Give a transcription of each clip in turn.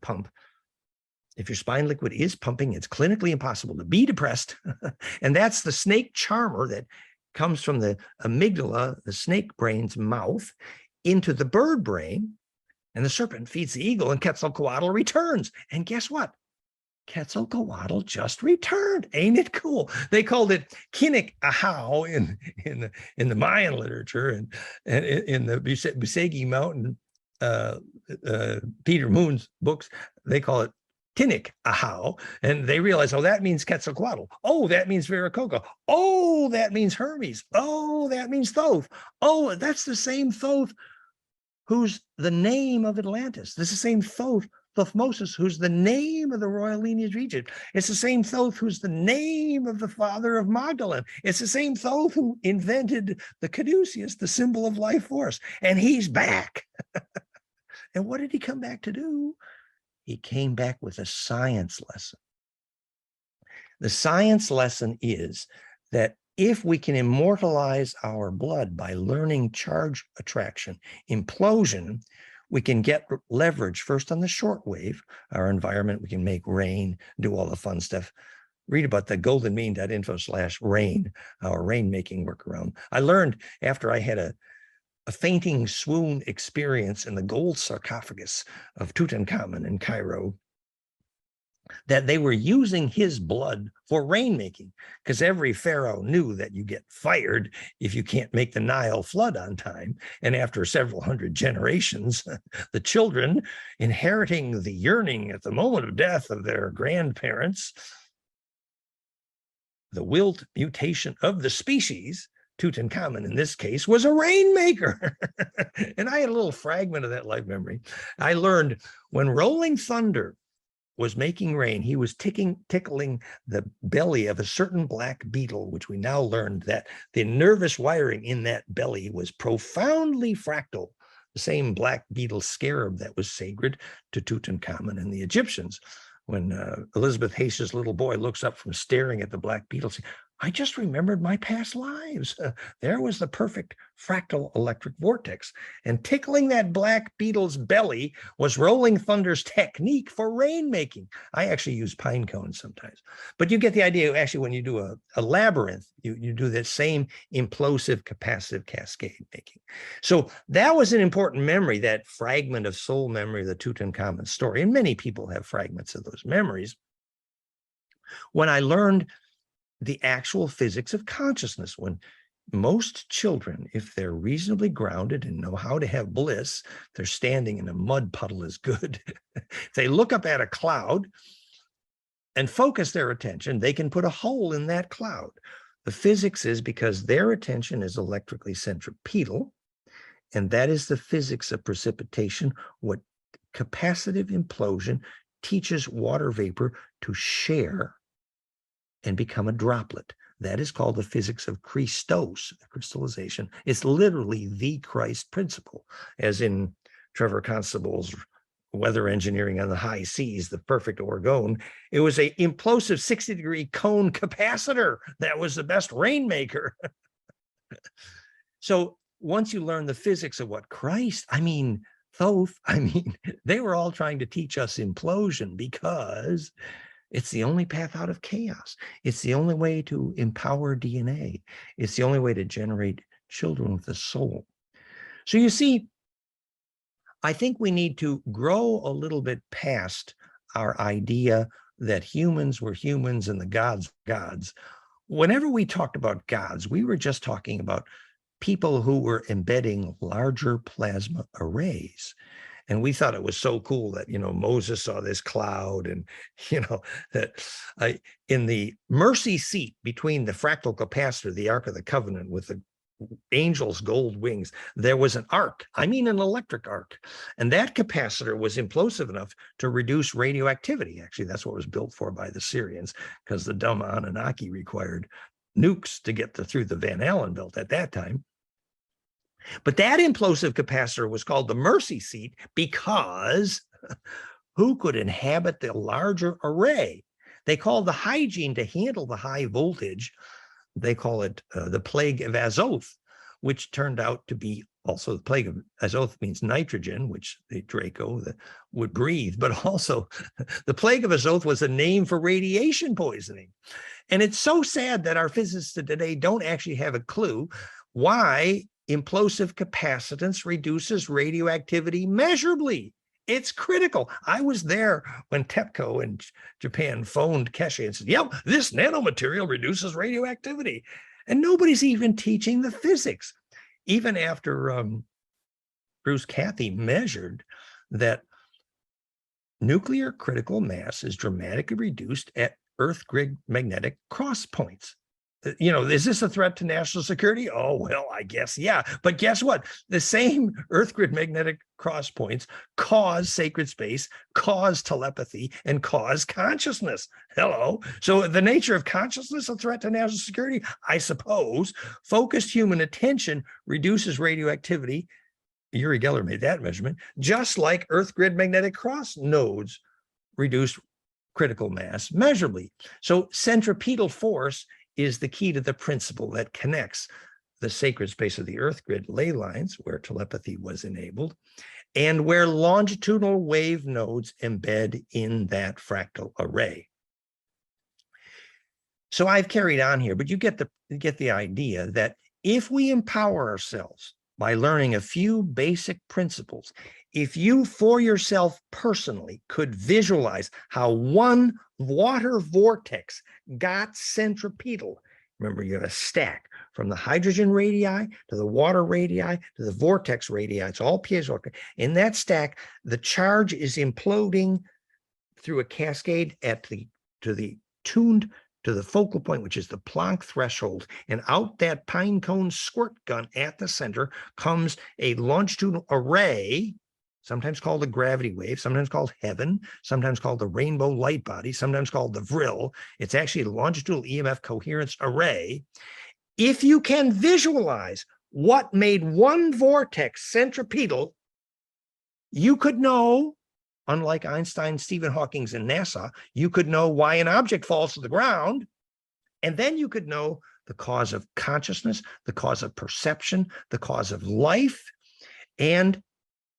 pump. If your spine liquid is pumping, it's clinically impossible to be depressed. And that's the snake charmer that comes from the amygdala, the snake brain's mouth, into the bird brain. And the serpent feeds the eagle, and Quetzalcoatl returns. And guess what? Quetzalcoatl just returned. Ain't it cool? They called it Kinnick Ahau in the Mayan literature, and in the Bisegi Mountain, Peter Moon's books, they call it Kinnick Ahau, and they realize, oh, that means Quetzalcoatl. Oh, that means Viracocha. Oh, that means Hermes. Oh, that means Thoth. Oh, that's the same Thoth who's the name of Atlantis. This is the same Thoth, Thothmosis, who's the name of the royal lineage of Egypt. It's the same Thoth who's the name of the father of Magdalene. It's the same Thoth who invented the caduceus, the symbol of life force. And he's back. And what did he come back to do? He came back with a science lesson. The science lesson is that if we can immortalize our blood by learning charge attraction, implosion, we can get leverage first on the short wave, our environment. We can make rain, do all the fun stuff. Read about the goldenmean.info/rain, our rain-making workaround. I learned after I had a fainting swoon experience in the gold sarcophagus of Tutankhamun in Cairo, that they were using his blood for rainmaking, because every pharaoh knew that you get fired if you can't make the Nile flood on time. And after several hundred generations, the children inheriting the yearning at the moment of death of their grandparents, the wilt mutation of the species, Tutankhamun in this case, was a rainmaker. And I had a little fragment of that life memory. I learned when Rolling Thunder was making rain, he was tickling the belly of a certain black beetle, which we now learned that the nervous wiring in that belly was profoundly fractal, the same black beetle scarab that was sacred to Tutankhamun and the Egyptians. When Elizabeth Hayes's little boy looks up from staring at the black beetle, saying, I just remembered my past lives. There was the perfect fractal electric vortex. And tickling that black beetle's belly was Rolling Thunder's technique for rainmaking. I actually use pine cones sometimes. But you get the idea. Actually, when you do a labyrinth, you do that same implosive capacitive cascade making. So that was an important memory, that fragment of soul memory of the Tutankhamun story. And many people have fragments of those memories. When I learned the actual physics of consciousness, when most children, if they're reasonably grounded and know how to have bliss, they're standing in a mud puddle is good. If they look up at a cloud and focus their attention, they can put a hole in that cloud. The physics is because their attention is electrically centripetal, and that is the physics of precipitation. What capacitive implosion teaches water vapor to share and become a droplet. That is called the physics of Christos, crystallization. It's literally the Christ principle, as in Trevor Constable's weather engineering on the high seas, the perfect orgone. It was a implosive 60-degree cone capacitor that was the best rainmaker. So once you learn the physics of what Christ, Thoth, they were all trying to teach us implosion, because it's the only path out of chaos. It's the only way to empower DNA. It's the only way to generate children with a soul. So you see, I think we need to grow a little bit past our idea that humans were humans and the gods were gods. Whenever we talked about gods, we were just talking about people who were embedding larger plasma arrays. And we thought it was so cool that, Moses saw this cloud, and, that in the mercy seat between the fractal capacitor, the Ark of the Covenant with the angel's gold wings, there was an arc, an electric arc. And that capacitor was implosive enough to reduce radioactivity. Actually, that's what it was built for by the Syrians, because the dumb Anunnaki required nukes to get through the Van Allen belt at that time. But that implosive capacitor was called the mercy seat because who could inhabit the larger array? They called the hygiene to handle the high voltage. They call it the plague of Azoth, which turned out to be Also, the plague of Azoth means nitrogen, which the Draco would breathe, but also the plague of Azoth was a name for radiation poisoning. And it's so sad that our physicists today don't actually have a clue why implosive capacitance reduces radioactivity measurably. It's critical. I was there when TEPCO in Japan phoned Keshe and said, yep, this nanomaterial reduces radioactivity. And nobody's even teaching the physics. Even after Bruce Cathy measured that nuclear critical mass is dramatically reduced at Earth grid magnetic cross points. You know, is this a threat to national security? Oh, well, I guess, yeah. But guess what? The same Earth grid magnetic cross points cause sacred space, cause telepathy, and cause consciousness. Hello. So the nature of consciousness a threat to national security? I suppose. Focused human attention reduces radioactivity. Uri Geller made that measurement, just like Earth grid magnetic cross nodes reduce critical mass measurably. So centripetal force is the key to the principle that connects the sacred space of the Earth grid ley lines, where telepathy was enabled, and where longitudinal wave nodes embed in that fractal array. So I've carried on here, but you get the idea that if we empower ourselves by learning a few basic principles, if you for yourself personally could visualize how one water vortex got centripetal, remember you have a stack from the hydrogen radii to the water radii to the vortex radii, it's all piezo. In that stack, the charge is imploding through a cascade tuned to the focal point, which is the Planck threshold, and out that pine cone squirt gun at the center comes a longitudinal array, sometimes called a gravity wave, sometimes called heaven, sometimes called the rainbow light body, sometimes called the vril. It's actually a longitudinal EMF coherence array. If you can visualize what made one vortex centripetal, you could know, unlike Einstein, Stephen Hawking, and NASA, you could know why an object falls to the ground, and then you could know the cause of consciousness, the cause of perception, the cause of life, and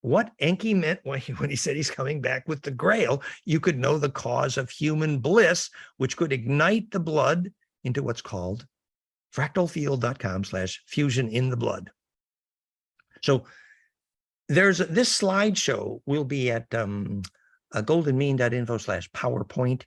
what Enki meant when he said he's coming back with the Grail. You could know the cause of human bliss, which could ignite the blood into what's called fractalfield.com/fusion in the blood. So this slideshow will be at goldenmean.info/PowerPoint.